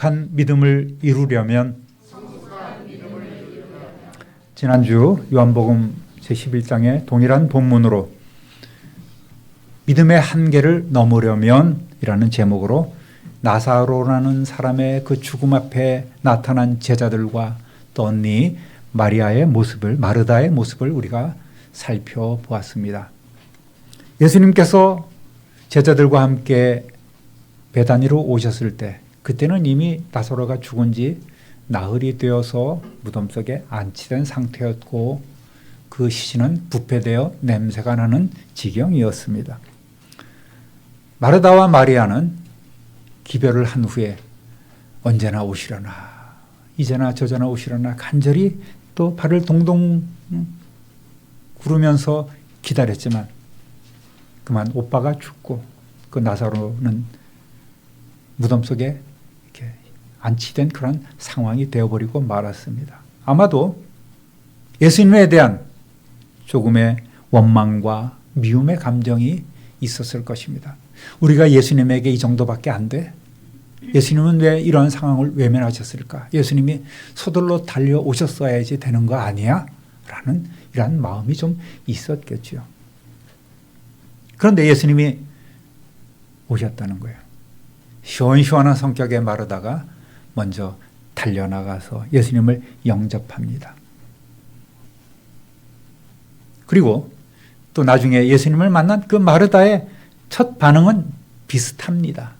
한 믿음을 이루려면 지난주 요한복음 제11장의 동일한 본문으로 믿음의 한계를 넘으려면 이라는 제목으로 나사로라는 사람의 그 죽음 앞에 나타난 제자들과 또 언니 마리아의 모습을, 마르다의 모습을 우리가 살펴보았습니다. 예수님께서 제자들과 함께 베다니로 오셨을 때 그때는 이미 나사로가 죽은 지 나흘이 되어서 무덤 속에 안치된 상태였고 그 시신은 부패되어 냄새가 나는 지경이었습니다. 마르다와 마리아는 기별을 한 후에 언제나 오시려나 이제나 저제나 오시려나 간절히 또 발을 동동 구르면서 기다렸지만 그만 오빠가 죽고 그 나사로는 무덤 속에 이렇게 안치된 그런 상황이 되어버리고 말았습니다. 아마도 예수님에 대한 조금의 원망과 미움의 감정이 있었을 것입니다. 우리가 예수님에게 이 정도밖에 안 돼? 예수님은 왜 이런 상황을 외면하셨을까? 예수님이 서둘러 달려오셨어야지 되는 거 아니야? 라는 이런 마음이 좀 있었겠죠. 그런데 예수님이 오셨다는 거예요. 시원시원한 성격의 마르다가 먼저 달려나가서 예수님을 영접합니다. 그리고 또 나중에 예수님을 만난 그 마르다의 첫 반응은 비슷합니다.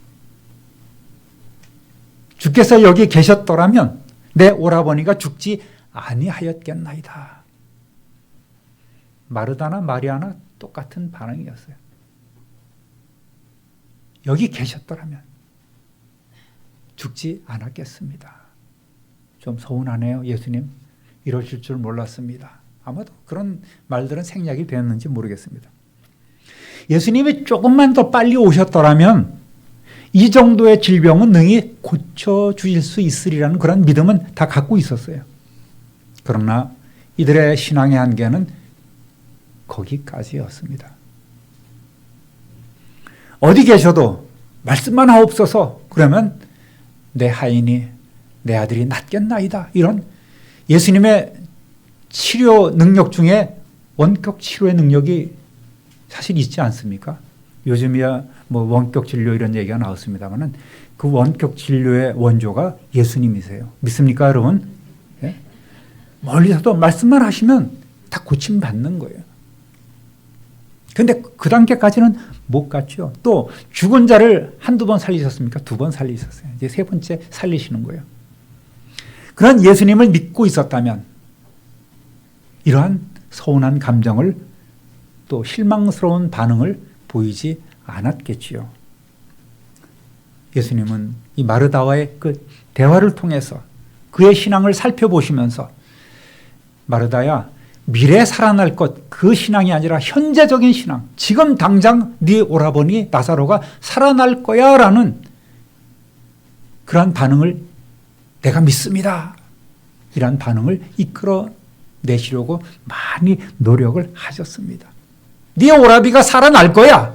주께서 여기 계셨더라면 내 오라버니가 죽지 아니하였겠나이다. 마르다나 마리아나 똑같은 반응이었어요. 여기 계셨더라면 죽지 않았겠습니다. 좀 서운하네요. 예수님 이러실 줄 몰랐습니다. 아마도 그런 말들은 생략이 되었는지 모르겠습니다. 예수님이 조금만 더 빨리 오셨더라면 이 정도의 질병은 능히 고쳐주실 수 있으리라는 그런 믿음은 다 갖고 있었어요. 그러나 이들의 신앙의 한계는 거기까지였습니다. 어디 계셔도 말씀만 하옵소서 그러면 내 하인이 내 아들이 낫겠나이다. 이런 예수님의 치료 능력 중에 원격 치료의 능력이 사실 있지 않습니까? 요즘이야 뭐 원격 진료 이런 얘기가 나왔습니다만은 그 원격 진료의 원조가 예수님이세요. 믿습니까, 여러분? 예? 멀리서도 말씀만 하시면 다 고침 받는 거예요. 근데 그 단계까지는 못 갔죠. 또 죽은 자를 한두 번 살리셨습니까? 2번 살리셨어요. 이제 3번째 살리시는 거예요. 그런 예수님을 믿고 있었다면 이러한 서운한 감정을 또 실망스러운 반응을 보이지 않았겠지요. 예수님은 이 마르다와의 그 대화를 통해서 그의 신앙을 살펴보시면서 마르다야 미래에 살아날 것 그 신앙이 아니라 현재적인 신앙 지금 당장 네 오라버니 나사로가 살아날 거야 라는 그러한 반응을 내가 믿습니다. 이런 반응을 이끌어내시려고 많이 노력을 하셨습니다. 네 오라비가 살아날 거야.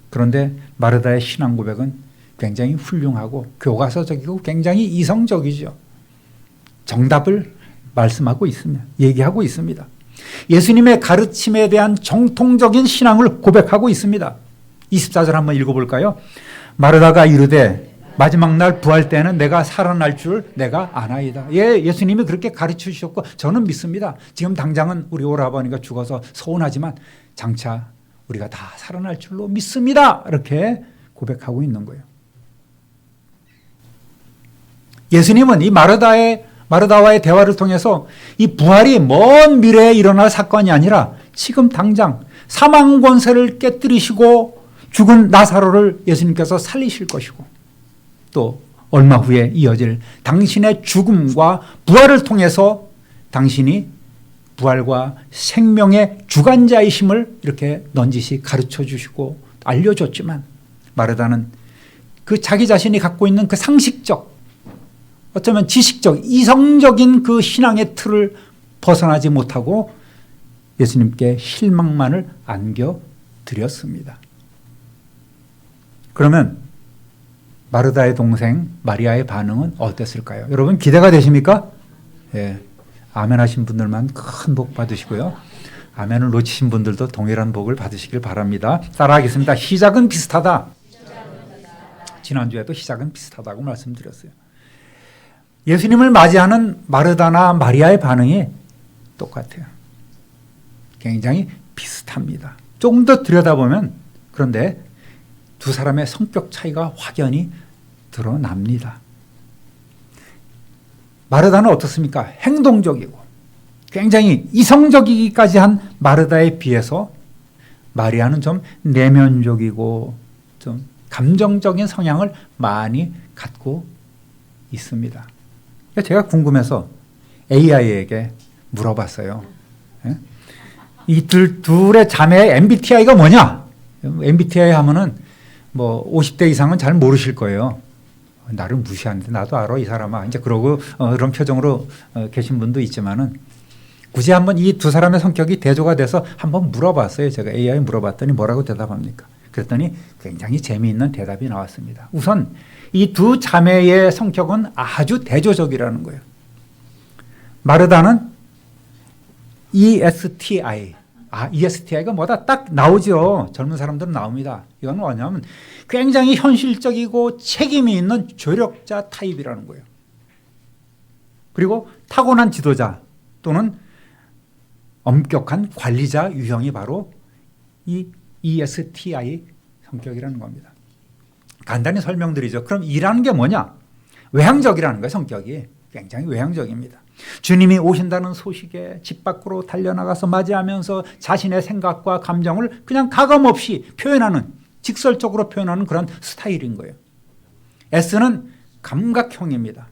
그런데 마르다의 신앙 고백은 굉장히 훌륭하고 교과서적이고 굉장히 이성적이죠. 정답을 말씀하고 있습니다. 얘기하고 있습니다. 예수님의 가르침에 대한 정통적인 신앙을 고백하고 있습니다. 24절 한번 읽어볼까요? 마르다가 이르되 마지막 날 부활 때는 내가 살아날 줄 내가 아나이다. 예, 예수님이 그렇게 가르쳐 주셨고 저는 믿습니다. 지금 당장은 우리 오라버니가 죽어서 서운하지만 장차 우리가 다 살아날 줄로 믿습니다. 이렇게 고백하고 있는 거예요. 예수님은 이 마르다와의 대화를 통해서 이 부활이 먼 미래에 일어날 사건이 아니라 지금 당장 사망 권세를 깨뜨리시고 죽은 나사로를 예수님께서 살리실 것이고 또 얼마 후에 이어질 당신의 죽음과 부활을 통해서 당신이 부활과 생명의 주관자이심을 이렇게 넌지시 가르쳐 주시고 알려줬지만 마르다는 그 자기 자신이 갖고 있는 그 상식적 어쩌면 지식적 이성적인 그 신앙의 틀을 벗어나지 못하고 예수님께 실망만을 안겨드렸습니다. 그러면 마르다의 동생 마리아의 반응은 어땠을까요? 여러분 기대가 되십니까? 예. 아멘 하신 분들만 큰 복 받으시고요. 아멘을 놓치신 분들도 동일한 복을 받으시길 바랍니다. 따라하겠습니다. 시작은 비슷하다. 지난주에도 시작은 비슷하다고 말씀드렸어요. 예수님을 맞이하는 마르다나 마리아의 반응이 똑같아요. 굉장히 비슷합니다. 조금 더 들여다보면 그런데 두 사람의 성격 차이가 확연히 드러납니다. 마르다는 어떻습니까? 행동적이고 굉장히 이성적이기까지 한 마르다에 비해서 마리아는 좀 내면적이고 좀 감정적인 성향을 많이 갖고 있습니다. 제가 궁금해서 AI에게 물어봤어요. 이 둘의 자매의 MBTI가 뭐냐? MBTI 하면은 뭐 50대 이상은 잘 모르실 거예요. 나를 무시하는데 나도 알아 이 사람아. 이제 그러고 그런 표정으로 계신 분도 있지만은 굳이 한번 이 두 사람의 성격이 대조가 돼서 한번 물어봤어요. 제가 AI 물어봤더니 뭐라고 대답합니까? 그랬더니 굉장히 재미있는 대답이 나왔습니다. 우선 이 두 자매의 성격은 아주 대조적이라는 거예요. 마르다는 ESTI. ESTI가 뭐다? 딱 나오죠. 젊은 사람들은 나옵니다. 이건 뭐냐면 굉장히 현실적이고 책임이 있는 조력자 타입이라는 거예요. 그리고 타고난 지도자 또는 엄격한 관리자 유형이 바로 이 ESTI 성격이라는 겁니다. 간단히 설명드리죠. 그럼 E라는 게 뭐냐? 외향적이라는 거예요. 성격이. 굉장히 외향적입니다. 주님이 오신다는 소식에 집 밖으로 달려나가서 맞이하면서 자신의 생각과 감정을 그냥 가감없이 표현하는, 직설적으로 표현하는 그런 스타일인 거예요. S는 감각형입니다.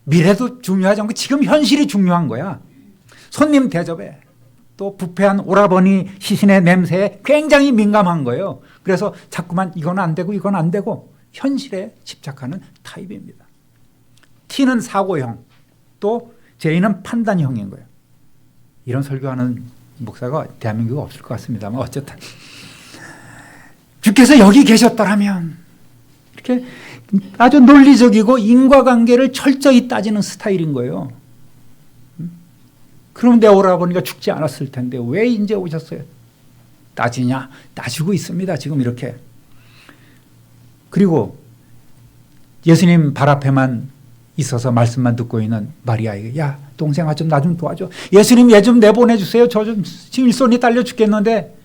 미래도 중요하지 않고 지금 현실이 중요한 거야. 손님 대접에 또 부패한 오라버니 시신의 냄새에 굉장히 민감한 거예요. 그래서 자꾸만 이건 안 되고 이건 안 되고 현실에 집착하는 타입입니다. T는 사고형, 또 J는 판단형인 거예요. 이런 설교하는 목사가 대한민국에 없을 것 같습니다만 어쨌든 주께서 여기 계셨더라면 이렇게 아주 논리적이고 인과관계를 철저히 따지는 스타일인 거예요. 그럼 내 오라버니가 죽지 않았을 텐데 왜 이제 오셨어요? 따지냐? 따지고 있습니다. 지금 이렇게. 그리고 예수님 발 앞에만 있어서 말씀만 듣고 있는 마리아에게 야 동생아 좀 나 좀 도와줘. 예수님 얘 좀 내보내주세요. 저 좀 지금 일손이 딸려 죽겠는데.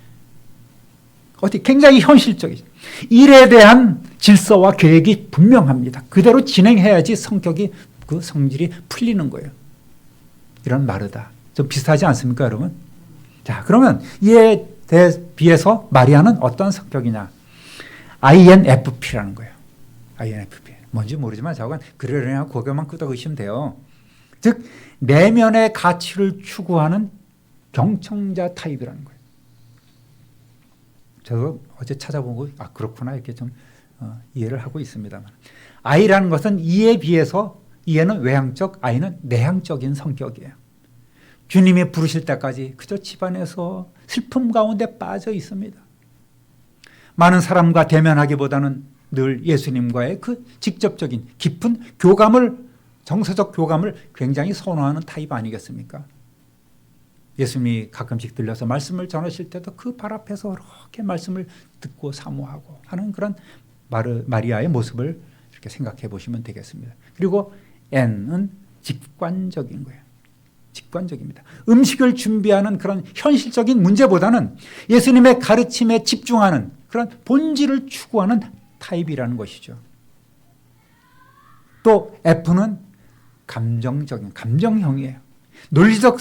어디 굉장히 현실적이죠. 일에 대한 질서와 계획이 분명합니다. 그대로 진행해야지 성격이 그 성질이 풀리는 거예요. 이런 마르다. 좀 비슷하지 않습니까 여러분? 자 그러면 이에 비해서 마리아는 어떤 성격이냐. INFP라는 거예요. INFP. 뭔지 모르지만 저건 그러려냐 고개만 끄덕이시면 돼요. 즉 내면의 가치를 추구하는 경청자 타입이라는 거예요. 저도 어제 찾아보고 그렇구나 이렇게 좀 이해를 하고 있습니다만 I라는 것은 E에 비해서 E는 외향적, I는 내향적인 성격이에요. 주님이 부르실 때까지 그저 집안에서 슬픔 가운데 빠져 있습니다. 많은 사람과 대면하기보다는 늘 예수님과의 그 직접적인 깊은 교감을, 정서적 교감을 굉장히 선호하는 타입 아니겠습니까? 예수님이 가끔씩 들려서 말씀을 전하실 때도 그 발 앞에서 이렇게 말씀을 듣고 사모하고 하는 그런 마리아의 모습을 이렇게 생각해 보시면 되겠습니다. 그리고 N은 직관적인 거예요. 직관적입니다. 음식을 준비하는 그런 현실적인 문제보다는 예수님의 가르침에 집중하는 그런 본질을 추구하는 타입이라는 것이죠. 또 F는 감정적인, 감정형이에요. 논리적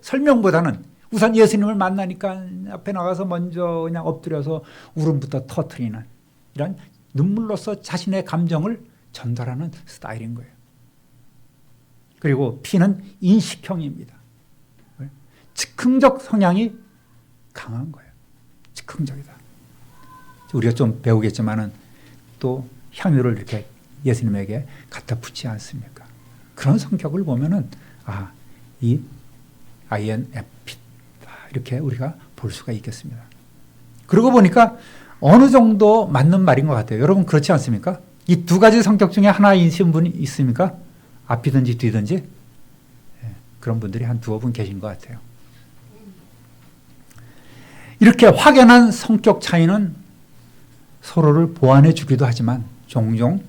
설명보다는 우선 예수님을 만나니까 앞에 나가서 먼저 그냥 엎드려서 울음부터 터뜨리는 이런 눈물로서 자신의 감정을 전달하는 스타일인 거예요. 그리고 P는 인식형입니다. 즉흥적 성향이 강한 거예요. 즉흥적이다. 우리가 좀 배우겠지만은 또 향유를 이렇게 예수님에게 갖다 붙지 않습니까? 그런 성격을 보면은 이 INFP 이렇게 우리가 볼 수가 있겠습니다. 그러고 보니까 어느 정도 맞는 말인 것 같아요. 여러분 그렇지 않습니까? 이 두 가지 성격 중에 하나이신 분이 있습니까? 앞이든지 뒤든지 그런 분들이 한 두어 분 계신 것 같아요. 이렇게 확연한 성격 차이는 서로를 보완해 주기도 하지만 종종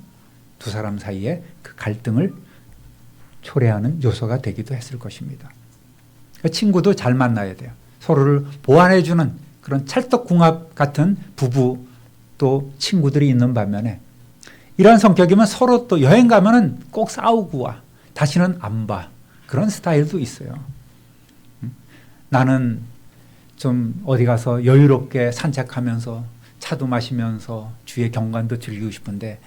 두 사람 사이에 그 갈등을 초래하는 요소가 되기도 했을 것입니다. 친구도 잘 만나야 돼요. 서로를 보완해 주는 그런 찰떡궁합 같은 부부 또 친구들이 있는 반면에 이런 성격이면 서로 또 여행 가면은 꼭 싸우고 와. 다시는 안 봐. 그런 스타일도 있어요. 나는 좀 어디 가서 여유롭게 산책하면서 차도 마시면서 주의 경관도 즐기고 싶은데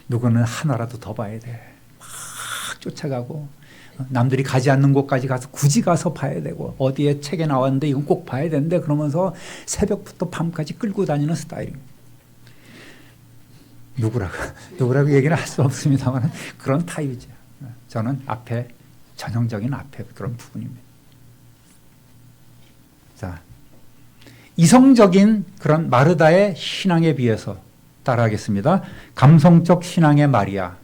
누구는 하나라도 더 봐야 돼. 막 쫓아가고 남들이 가지 않는 곳까지 가서 굳이 가서 봐야 되고 어디에 책에 나왔는데 이건 꼭 봐야 되는데 그러면서 새벽부터 밤까지 끌고 다니는 스타일입니다. 누구라고 얘기는 할 수 없습니다만 그런 타입이죠. 저는 전형적인 앞에 그런 부분입니다. 자, 이성적인 그런 마르다의 신앙에 비해서 따라하겠습니다. 감성적 신앙의 마리아.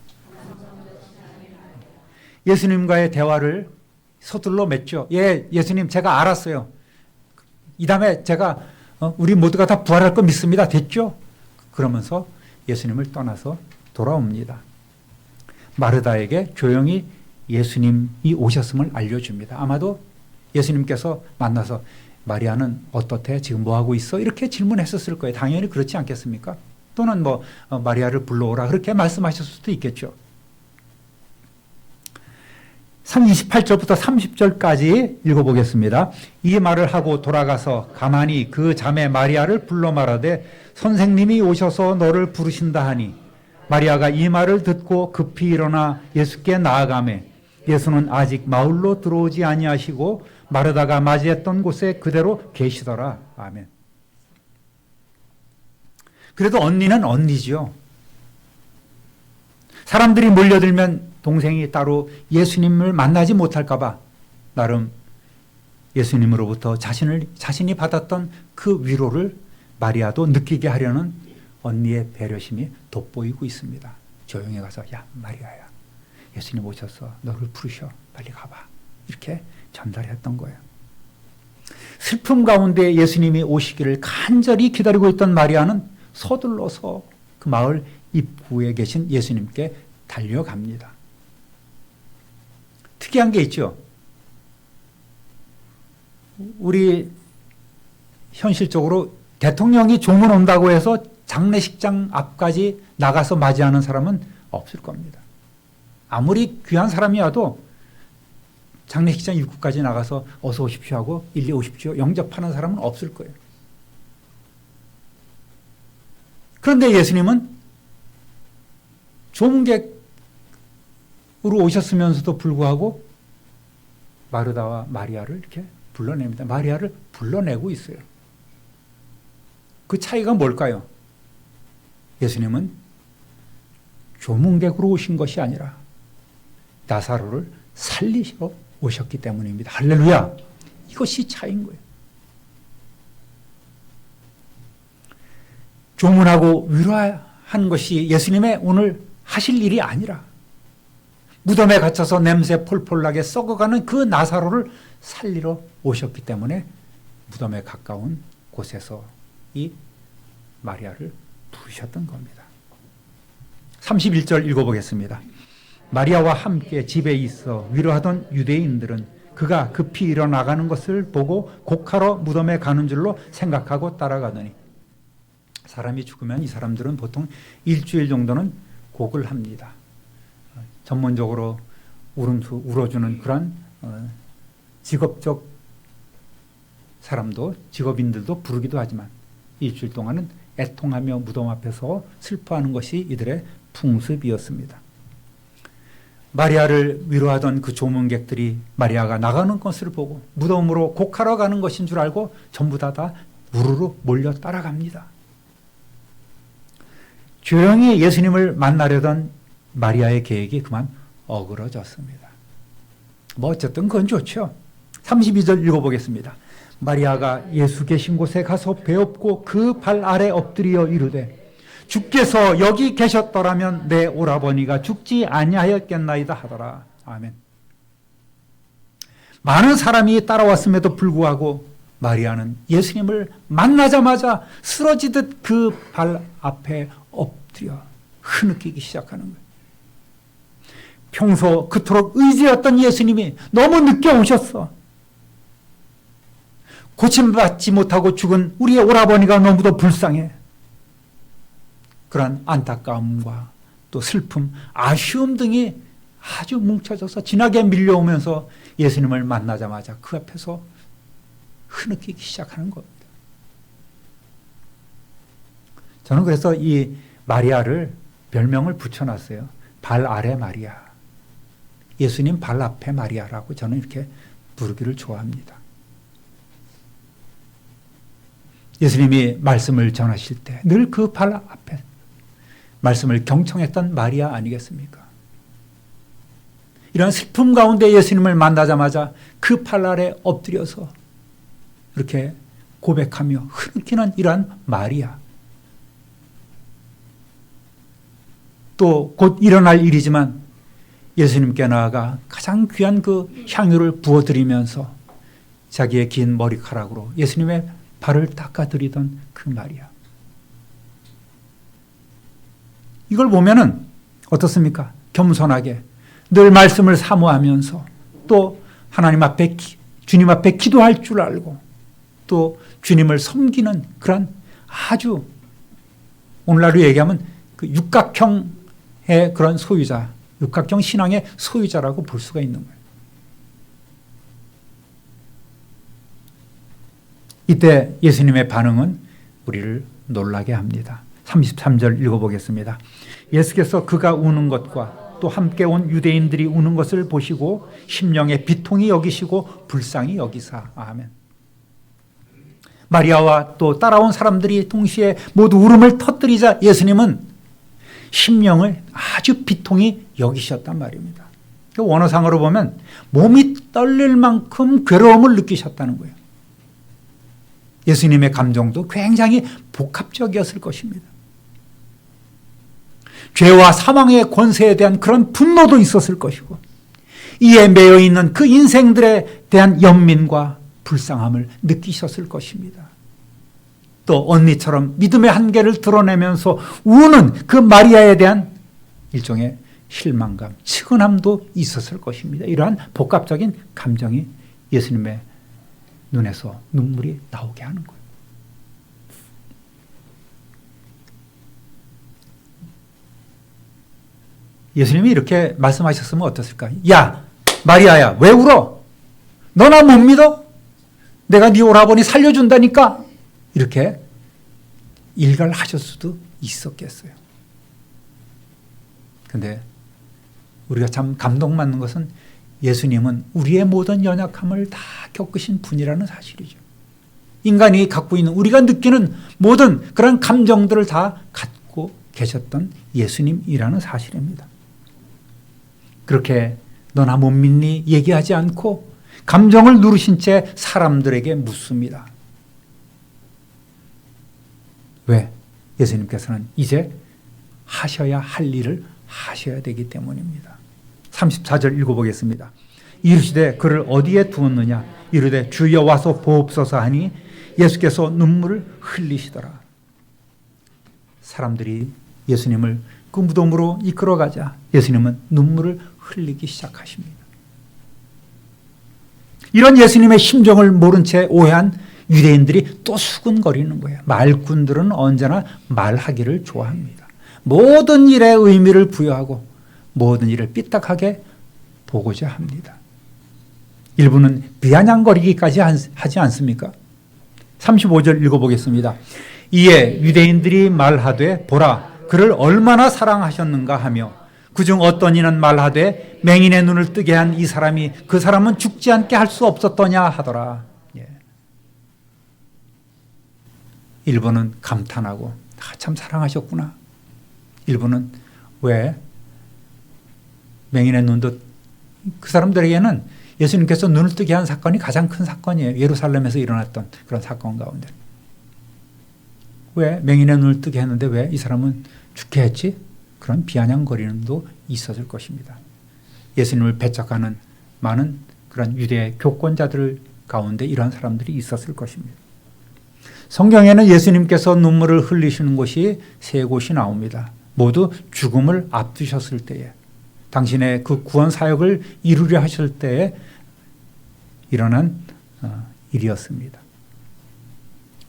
예수님과의 대화를 서둘러 맺죠. 예, 예수님 제가 알았어요. 이 다음에 제가 우리 모두가 다 부활할 거 믿습니다. 됐죠? 그러면서 예수님을 떠나서 돌아옵니다. 마르다에게 조용히 예수님이 오셨음을 알려줍니다. 아마도 예수님께서 만나서 마리아는 어떻대? 지금 뭐하고 있어? 이렇게 질문했었을 거예요. 당연히 그렇지 않겠습니까? 또는 마리아를 불러오라 그렇게 말씀하셨을 수도 있겠죠. 28절부터 30절까지 읽어보겠습니다. 이 말을 하고 돌아가서 가만히 그 자매 마리아를 불러 말하되 선생님이 오셔서 너를 부르신다 하니 마리아가 이 말을 듣고 급히 일어나 예수께 나아가매 예수는 아직 마을로 들어오지 아니하시고 마르다가 맞이했던 곳에 그대로 계시더라. 아멘. 그래도 언니는 언니죠. 사람들이 몰려들면 동생이 따로 예수님을 만나지 못할까 봐 나름 예수님으로부터 자신이 받았던 그 위로를 마리아도 느끼게 하려는 언니의 배려심이 돋보이고 있습니다. 조용히 가서 야 마리아야 예수님 오셨어. 너를 부르셔. 빨리 가봐. 이렇게 전달했던 거예요. 슬픔 가운데 예수님이 오시기를 간절히 기다리고 있던 마리아는 서둘러서 그 마을 입구에 계신 예수님께 달려갑니다. 특이한 게 있죠. 우리 현실적으로 대통령이 조문 온다고 해서 장례식장 앞까지 나가서 맞이하는 사람은 없을 겁니다. 아무리 귀한 사람이어도 장례식장 입구까지 나가서 어서 오십시오 하고 일리 오십시오 영접하는 사람은 없을 거예요. 그런데 예수님은 조문객으로 오셨으면서도 불구하고 마르다와 마리아를 이렇게 불러냅니다. 마리아를 불러내고 있어요. 그 차이가 뭘까요? 예수님은 조문객으로 오신 것이 아니라 나사로를 살리시러 오셨기 때문입니다. 할렐루야! 이것이 차이인 거예요. 조문하고 위로한 것이 예수님의 오늘 하실 일이 아니라 무덤에 갇혀서 냄새 폴폴 나게 썩어가는 그 나사로를 살리러 오셨기 때문에 무덤에 가까운 곳에서 이 마리아를 부르셨던 겁니다. 31절 읽어보겠습니다. 마리아와 함께 집에 있어 위로하던 유대인들은 그가 급히 일어나가는 것을 보고 곡하러 무덤에 가는 줄로 생각하고 따라가더니 사람이 죽으면 이 사람들은 보통 일주일 정도는 곡을 합니다. 전문적으로 울어주는 그런 직업적 사람도 직업인들도 부르기도 하지만 일주일 동안은 애통하며 무덤 앞에서 슬퍼하는 것이 이들의 풍습이었습니다. 마리아를 위로하던 그 조문객들이 마리아가 나가는 것을 보고 무덤으로 곡하러 가는 것인 줄 알고 전부 다 우르르 몰려 따라갑니다. 조용히 예수님을 만나려던 마리아의 계획이 그만 어그러졌습니다. 어쨌든 그건 좋죠. 32절 읽어보겠습니다. 마리아가 예수 계신 곳에 가서 배엎고 그 발 아래 엎드려 이르되 주께서 여기 계셨더라면 내 오라버니가 죽지 아니하였겠나이다 하더라. 아멘. 많은 사람이 따라왔음에도 불구하고 마리아는 예수님을 만나자마자 쓰러지듯 그 발 앞에 엎드려 흐느끼기 시작하는 거예요. 평소 그토록 의지했던 예수님이 너무 늦게 오셨어. 고침받지 못하고 죽은 우리의 오라버니가 너무도 불쌍해. 그런 안타까움과 또 슬픔, 아쉬움 등이 아주 뭉쳐져서 진하게 밀려오면서 예수님을 만나자마자 그 앞에서 흐느끼기 시작하는 겁니다. 저는 그래서 이 마리아를 별명을 붙여놨어요. 발 아래 마리아. 예수님 발 앞에 마리아라고 저는 이렇게 부르기를 좋아합니다. 예수님이 말씀을 전하실 때 늘 그 발 앞에 말씀을 경청했던 마리아 아니겠습니까? 이런 슬픔 가운데 예수님을 만나자마자 그 발 아래 엎드려서 이렇게 고백하며 흐느끼는 이러한 마리아. 또 곧 일어날 일이지만 예수님께 나아가 가장 귀한 그 향유를 부어드리면서 자기의 긴 머리카락으로 예수님의 발을 닦아드리던 그 마리아. 이걸 보면은 어떻습니까? 겸손하게 늘 말씀을 사모하면서 또 하나님 앞에 주님 앞에 기도할 줄 알고 또 주님을 섬기는 그런 아주 오늘날로 얘기하면 그 육각형의 그런 소유자, 육각형 신앙의 소유자라고 볼 수가 있는 거예요. 이때 예수님의 반응은 우리를 놀라게 합니다. 33절 읽어보겠습니다. 예수께서 그가 우는 것과 또 함께 온 유대인들이 우는 것을 보시고 심령에 비통히 여기시고 불쌍히 여기사. 아멘. 마리아와 또 따라온 사람들이 동시에 모두 울음을 터뜨리자 예수님은 심령을 아주 비통히 여기셨단 말입니다. 원어상으로 보면 몸이 떨릴 만큼 괴로움을 느끼셨다는 거예요. 예수님의 감정도 굉장히 복합적이었을 것입니다. 죄와 사망의 권세에 대한 그런 분노도 있었을 것이고 이에 매여 있는 그 인생들에 대한 연민과 불쌍함을 느끼셨을 것입니다. 또 언니처럼 믿음의 한계를 드러내면서 우는 그 마리아에 대한 일종의 실망감, 측은함도 있었을 것입니다. 이러한 복합적인 감정이 예수님의 눈에서 눈물이 나오게 하는 거예요. 예수님이 이렇게 말씀하셨으면 어떻을까? 야, 마리아야, 왜 울어? 너 나 못 믿어? 내가 네 오라버니 살려준다니까? 이렇게 일갈하실 수도 있었겠어요. 근데 우리가 참 감동받는 것은 예수님은 우리의 모든 연약함을 다 겪으신 분이라는 사실이죠. 인간이 갖고 있는 우리가 느끼는 모든 그런 감정들을 다 갖고 계셨던 예수님이라는 사실입니다. 그렇게 너나 못 믿니 얘기하지 않고 감정을 누르신 채 사람들에게 묻습니다. 왜? 예수님께서는 이제 하셔야 할 일을 하셔야 되기 때문입니다. 34절 읽어보겠습니다. 이르시되 그를 어디에 두었느냐? 이르되 주여 와서 보옵소서 하니 예수께서 눈물을 흘리시더라. 사람들이 예수님을 그 무덤으로 이끌어가자 예수님은 눈물을 흘리기 시작하십니다. 이런 예수님의 심정을 모른 채 오해한 유대인들이 또 수군거리는 거예요. 말꾼들은 언제나 말하기를 좋아합니다. 모든 일에 의미를 부여하고 모든 일을 삐딱하게 보고자 합니다. 일부는 비아냥거리기까지 하지 않습니까? 35절 읽어보겠습니다. 이에 유대인들이 말하되 보라 그를 얼마나 사랑하셨는가 하며 그중 어떤 이는 말하되 맹인의 눈을 뜨게 한 이 사람이 그 사람은 죽지 않게 할 수 없었더냐 하더라. 일부는 감탄하고 참 사랑하셨구나. 일부는 왜 맹인의 눈도 그 사람들에게는 예수님께서 눈을 뜨게 한 사건이 가장 큰 사건이에요. 예루살렘에서 일어났던 그런 사건 가운데. 왜 맹인의 눈을 뜨게 했는데 왜 이 사람은 죽게 했지? 그런 비아냥거리는도 있었을 것입니다. 예수님을 배척하는 많은 그런 유대 교권자들 가운데 이런 사람들이 있었을 것입니다. 성경에는 예수님께서 눈물을 흘리시는 곳이 세 곳이 나옵니다. 모두 죽음을 앞두셨을 때에, 당신의 그 구원 사역을 이루려 하실 때에 일어난 일이었습니다.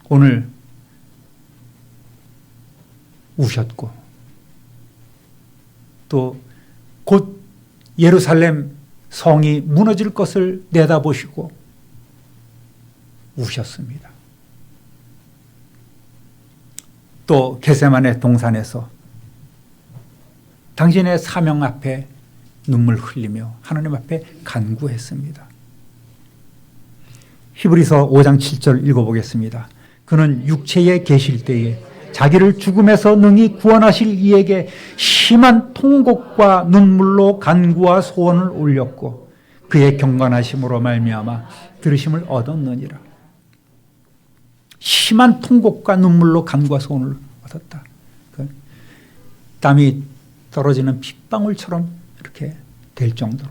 오늘 우셨고 또 곧 예루살렘 성이 무너질 것을 내다보시고 우셨습니다. 또 겟세마네 동산에서 당신의 사명 앞에 눈물 흘리며 하나님 앞에 간구했습니다. 히브리서 5장 7절 읽어보겠습니다. 그는 육체에 계실 때에 자기를 죽음에서 능히 구원하실 이에게 심한 통곡과 눈물로 간구와 소원을 올렸고 그의 경건하심으로 말미암아 들으심을 얻었느니라. 심한 통곡과 눈물로 간구와 소원을 얻었다. 땀이 떨어지는 핏방울처럼 이렇게 될 정도로.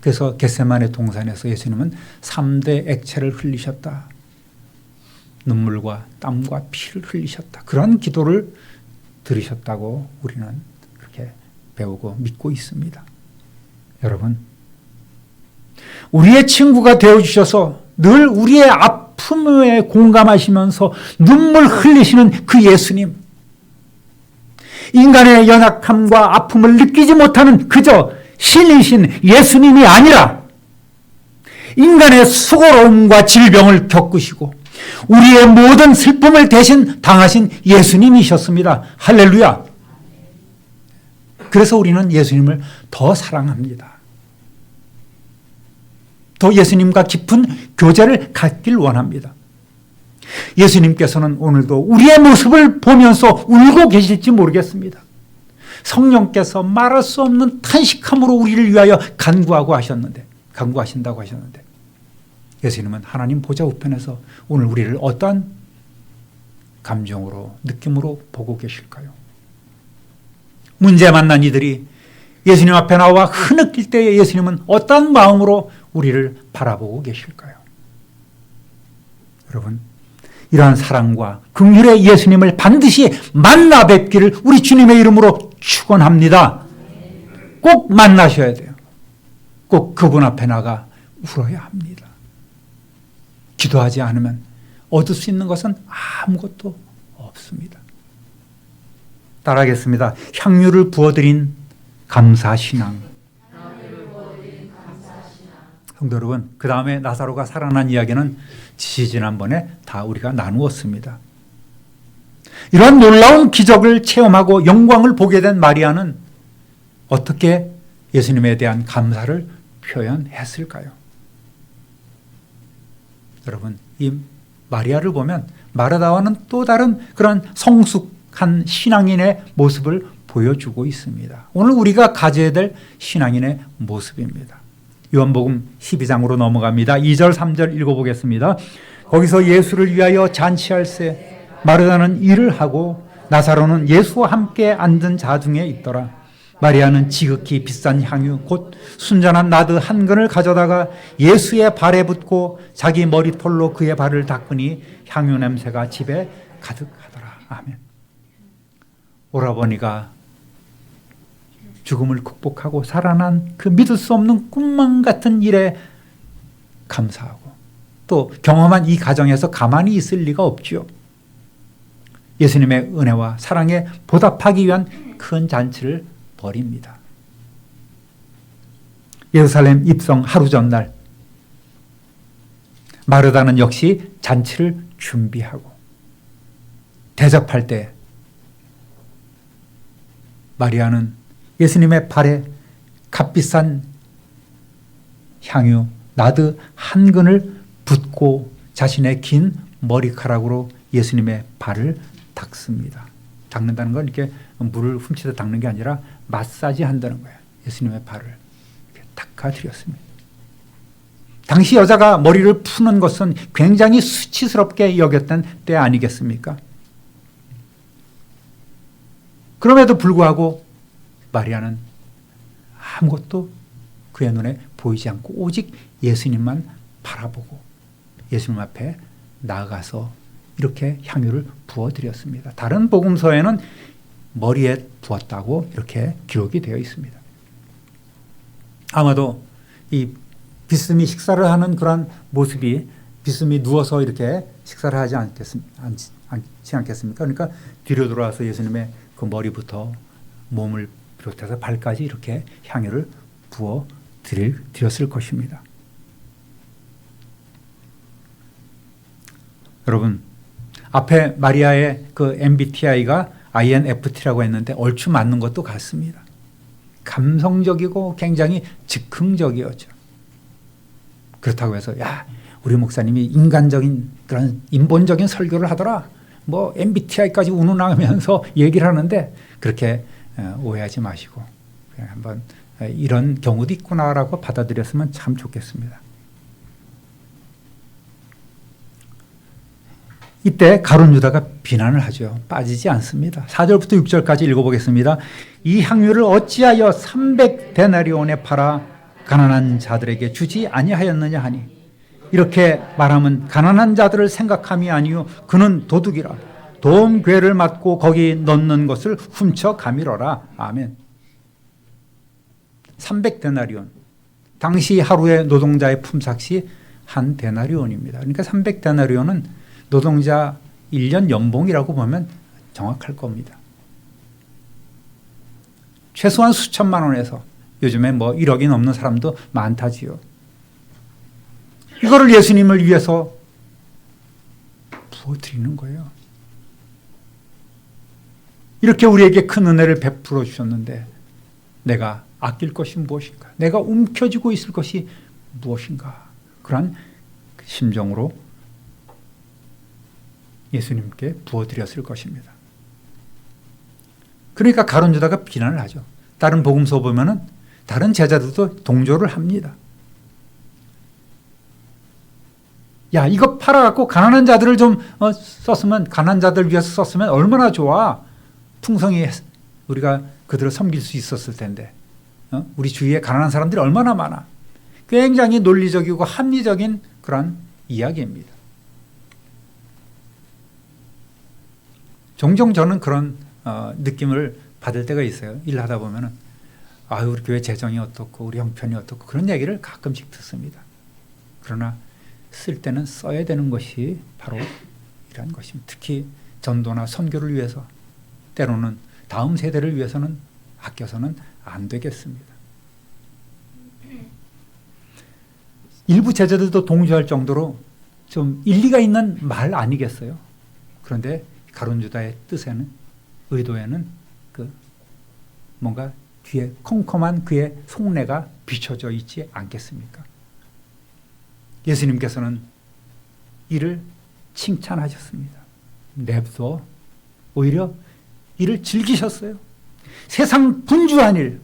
그래서 겟세마네 동산에서 예수님은 3대 액체를 흘리셨다. 눈물과 땀과 피를 흘리셨다. 그런 기도를 들으셨다고 우리는 그렇게 배우고 믿고 있습니다. 여러분, 우리의 친구가 되어주셔서 늘 우리의 아픔에 공감하시면서 눈물 흘리시는 그 예수님, 인간의 연약함과 아픔을 느끼지 못하는 그저 신이신 예수님이 아니라 인간의 수고로움과 질병을 겪으시고 우리의 모든 슬픔을 대신 당하신 예수님이셨습니다. 할렐루야. 그래서 우리는 예수님을 더 사랑합니다. 더 예수님과 깊은 교제를 갖길 원합니다. 예수님께서는 오늘도 우리의 모습을 보면서 울고 계실지 모르겠습니다. 성령께서 말할 수 없는 탄식함으로 우리를 위하여 간구하신다고 하셨는데 예수님은 하나님 보좌 우편에서 오늘 우리를 어떠한 감정으로, 느낌으로 보고 계실까요? 문제 만난 이들이 예수님 앞에 나와 흐느낄 때에 예수님은 어떠한 마음으로 우리를 바라보고 계실까요? 여러분, 이러한 사랑과 긍휼의 예수님을 반드시 만나 뵙기를 우리 주님의 이름으로 축원합니다. 꼭 만나셔야 돼요. 꼭 그분 앞에 나가 울어야 합니다. 기도하지 않으면 얻을 수 있는 것은 아무것도 없습니다. 따라하겠습니다. 향유를 부어드린 감사신앙. 성도 여러분, 그 다음에 나사로가 살아난 이야기는 지난번에 다 우리가 나누었습니다. 이런 놀라운 기적을 체험하고 영광을 보게 된 마리아는 어떻게 예수님에 대한 감사를 표현했을까요? 여러분, 이 마리아를 보면 마르다와는 또 다른 그런 성숙한 신앙인의 모습을 보여주고 있습니다. 오늘 우리가 가져야 될 신앙인의 모습입니다. 요한복음 12장으로 넘어갑니다. 2절 3절 읽어보겠습니다. 거기서 예수를 위하여 잔치할세 마르다는 일을 하고 나사로는 예수와 함께 앉은 자 중에 있더라. 마리아는 지극히 비싼 향유 곧 순전한 나드 한 근을 가져다가 예수의 발에 붓고 자기 머리털로 그의 발을 닦으니 향유 냄새가 집에 가득하더라. 아멘. 오라버니가 죽음을 극복하고 살아난 그 믿을 수 없는 꿈만 같은 일에 감사하고 또 경험한 이 가정에서 가만히 있을 리가 없지요. 예수님의 은혜와 사랑에 보답하기 위한 큰 잔치를 벌입니다. 예루살렘 입성 하루 전날 마르다는 역시 잔치를 준비하고 대접할 때 마리아는 예수님의 발에 값비싼 향유 나드 한 근을 붓고 자신의 긴 머리카락으로 예수님의 발을 닦습니다. 닦는다는 건 이렇게 물을 훔치다 닦는 게 아니라 마사지 한다는 거예요. 예수님의 발을 이렇게 닦아드렸습니다. 당시 여자가 머리를 푸는 것은 굉장히 수치스럽게 여겼던 때 아니겠습니까? 그럼에도 불구하고 마리아는 아무것도 그의 눈에 보이지 않고 오직 예수님만 바라보고 예수님 앞에 나아가서 이렇게 향유를 부어드렸습니다. 다른 복음서에는 머리에 부었다고 이렇게 기록이 되어 있습니다. 아마도 이 비스듬히 식사를 하는 그런 모습이 비스듬히 누워서 이렇게 식사를 하지 않겠습니까? 그러니까 뒤로 돌아와서 예수님의 그 머리부터 몸을 비롯해서 발까지 이렇게 향유를 부어 드렸을 것입니다. 여러분, 앞에 마리아의 그 MBTI가 INFT라고 했는데 얼추 맞는 것도 같습니다. 감성적이고 굉장히 즉흥적이었죠. 그렇다고 해서 야, 우리 목사님이 인간적인 그런 인본적인 설교를 하더라. 뭐 MBTI까지 운운하면서 얘기를 하는데 그렇게 오해하지 마시고 그냥 한번 이런 경우도 있구나라고 받아들였으면 참 좋겠습니다. 이때 가룟 유다가 비난을 하죠. 빠지지 않습니다. 4절부터 6절까지 읽어보겠습니다. 이 향유를 어찌하여 300데나리온에 팔아 가난한 자들에게 주지 아니하였느냐 하니 이렇게 말하면 가난한 자들을 생각함이 아니요 그는 도둑이라 도움괴를 맞고 거기 넣는 것을 훔쳐 가밀어라. 아멘. 300데나리온. 당시 하루의 노동자의 품삯이 한 데나리온입니다. 그러니까 300데나리온은 노동자 1년 연봉이라고 보면 정확할 겁니다. 최소한 수천만 원에서 요즘에 뭐 1억이 넘는 사람도 많다지요. 이거를 예수님을 위해서 부어드리는 거예요. 이렇게 우리에게 큰 은혜를 베풀어 주셨는데 내가 아낄 것이 무엇인가? 내가 움켜쥐고 있을 것이 무엇인가? 그런 심정으로 예수님께 부어드렸을 것입니다. 그러니까 가룟 유다가 비난을 하죠. 다른 복음서 보면은 다른 제자들도 동조를 합니다. 야, 이거 팔아갖고 가난한 자들을 좀 썼으면, 가난한 자들 위해서 썼으면 얼마나 좋아. 풍성히 우리가 그들을 섬길 수 있었을 텐데. 우리 주위에 가난한 사람들이 얼마나 많아. 굉장히 논리적이고 합리적인 그런 이야기입니다. 종종 저는 그런 느낌을 받을 때가 있어요. 일하다 보면은 아유, 우리 교회 재정이 어떻고 우리 형편이 어떻고 그런 얘기를 가끔씩 듣습니다. 그러나 쓸 때는 써야 되는 것이 바로 이런 것입니다. 특히 전도나 선교를 위해서 때로는 다음 세대를 위해서는 아껴서는 안 되겠습니다. 일부 제자들도 동조할 정도로 좀 일리가 있는 말 아니겠어요? 그런데 가룟 유다의 뜻에는, 의도에는 그 뭔가 뒤에 컴컴한 그의 속내가 비춰져 있지 않겠습니까? 예수님께서는 이를 칭찬하셨습니다. 냅둬. 오히려 이를 즐기셨어요. 세상 분주한 일,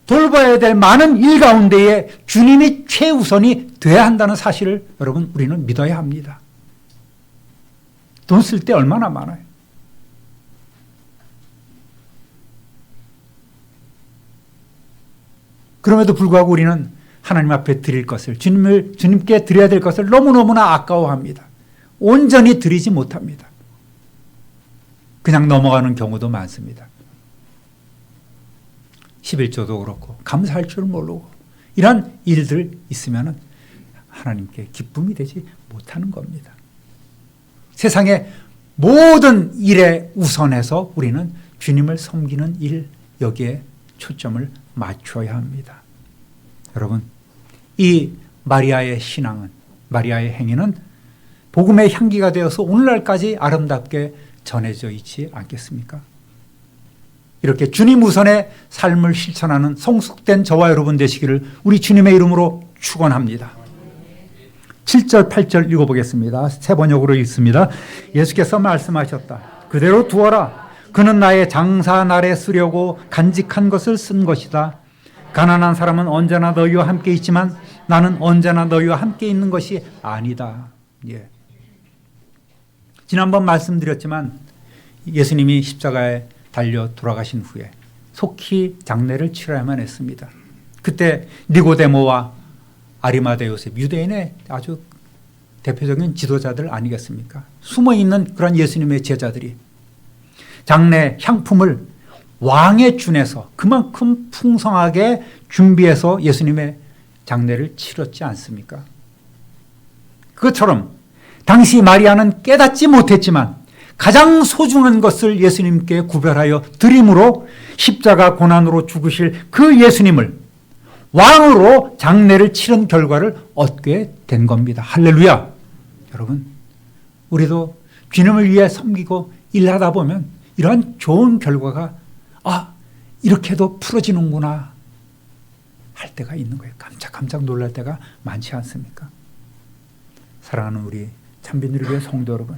돌봐야 될 많은 일 가운데에 주님이 최우선이 돼야 한다는 사실을 여러분 우리는 믿어야 합니다. 돈 쓸 때 얼마나 많아요. 그럼에도 불구하고 우리는 하나님 앞에 드릴 것을, 주님께 드려야 될 것을 너무너무나 아까워합니다. 온전히 드리지 못합니다. 그냥 넘어가는 경우도 많습니다. 11조도 그렇고 감사할 줄 모르고 이런 일들 있으면 하나님께 기쁨이 되지 못하는 겁니다. 세상의 모든 일에 우선해서 우리는 주님을 섬기는 일, 여기에 초점을 맞춰야 합니다. 여러분, 이 마리아의 신앙은, 마리아의 행위는 복음의 향기가 되어서 오늘날까지 아름답게 전해져 있지 않겠습니까? 이렇게 주님 우선의 삶을 실천하는 성숙된 저와 여러분 되시기를 우리 주님의 이름으로 축원합니다. 7절, 8절 읽어보겠습니다. 세 번역으로 읽습니다. 예수께서 말씀하셨다. 그대로 두어라. 그는 나의 장사 날에 쓰려고 간직한 것을 쓴 것이다. 가난한 사람은 언제나 너희와 함께 있지만 나는 언제나 너희와 함께 있는 것이 아니다. 예. 지난번 말씀드렸지만 예수님이 십자가에 달려 돌아가신 후에 속히 장례를 치러야만 했습니다. 그때 니고데모와 아리마대 요셉, 유대인의 아주 대표적인 지도자들 아니겠습니까? 숨어있는 그런 예수님의 제자들이 장례 향품을 왕의 준에서 그만큼 풍성하게 준비해서 예수님의 장례를 치렀지 않습니까? 그것처럼 당시 마리아는 깨닫지 못했지만 가장 소중한 것을 예수님께 구별하여 드림으로 십자가 고난으로 죽으실 그 예수님을 왕으로 장례를 치른 결과를 얻게 된 겁니다. 할렐루야! 여러분, 우리도 주님을 위해 섬기고 일하다 보면 이러한 좋은 결과가 이렇게도 풀어지는구나 할 때가 있는 거예요. 깜짝 놀랄 때가 많지 않습니까? 사랑하는 우리 참빈들의 성도 여러분,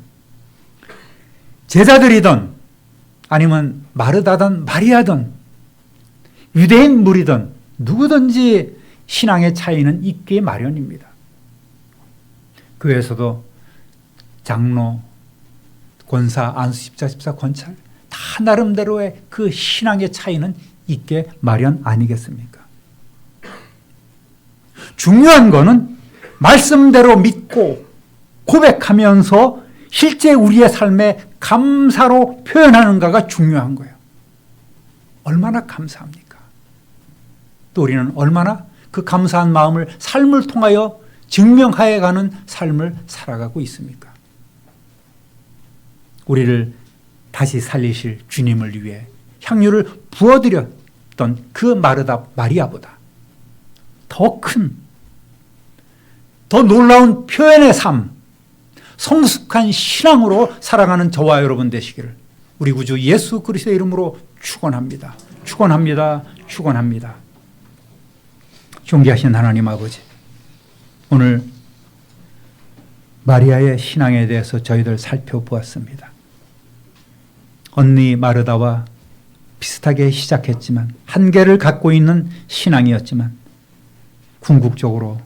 제자들이든 아니면 마르다든 마리아든 유대인 무리든 누구든지 신앙의 차이는 있기 마련입니다. 교회에서도 장로, 권사, 안수, 십자, 집사, 권찰 다 나름대로의 그 신앙의 차이는 있게 마련 아니겠습니까? 중요한 거는 말씀대로 믿고 고백하면서 실제 우리의 삶에 감사로 표현하는가가 중요한 거예요. 얼마나 감사합니까? 또 우리는 얼마나 그 감사한 마음을 삶을 통하여 증명하여 가는 삶을 살아가고 있습니까? 우리를 다시 살리실 주님을 위해 향유를 부어드렸던 그 마르다 마리아보다 더 큰, 더 놀라운 표현의 삶, 성숙한 신앙으로 살아가는 저와 여러분 되시기를 우리 구주 예수 그리스도의 이름으로 축원합니다. 축원합니다. 축원합니다. 존귀하신 하나님 아버지, 오늘 마리아의 신앙에 대해서 저희들 살펴보았습니다. 언니 마르다와 비슷하게 시작했지만 한계를 갖고 있는 신앙이었지만 궁극적으로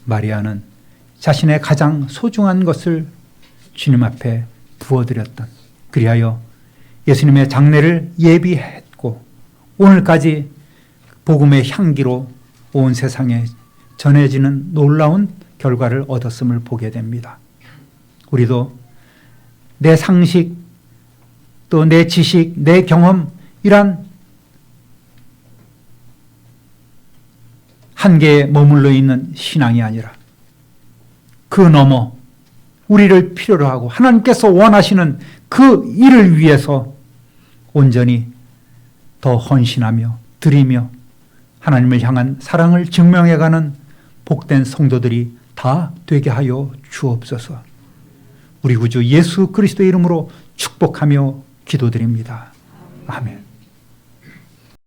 마리아는 자신의 가장 소중한 것을 주님 앞에 부어드렸던, 그리하여 예수님의 장례를 예비했고 오늘까지 복음의 향기로 온 세상에 전해지는 놀라운 결과를 얻었음을 보게 됩니다. 우리도 내 상식, 또 내 지식, 내 경험, 이란 한계에 머물러 있는 신앙이 아니라 그 너머 우리를 필요로 하고 하나님께서 원하시는 그 일을 위해서 온전히 더 헌신하며 드리며 하나님을 향한 사랑을 증명해가는 복된 성도들이 다 되게 하여 주옵소서. 우리 구주 예수 그리스도의 이름으로 축복하며 기도드립니다. 아멘.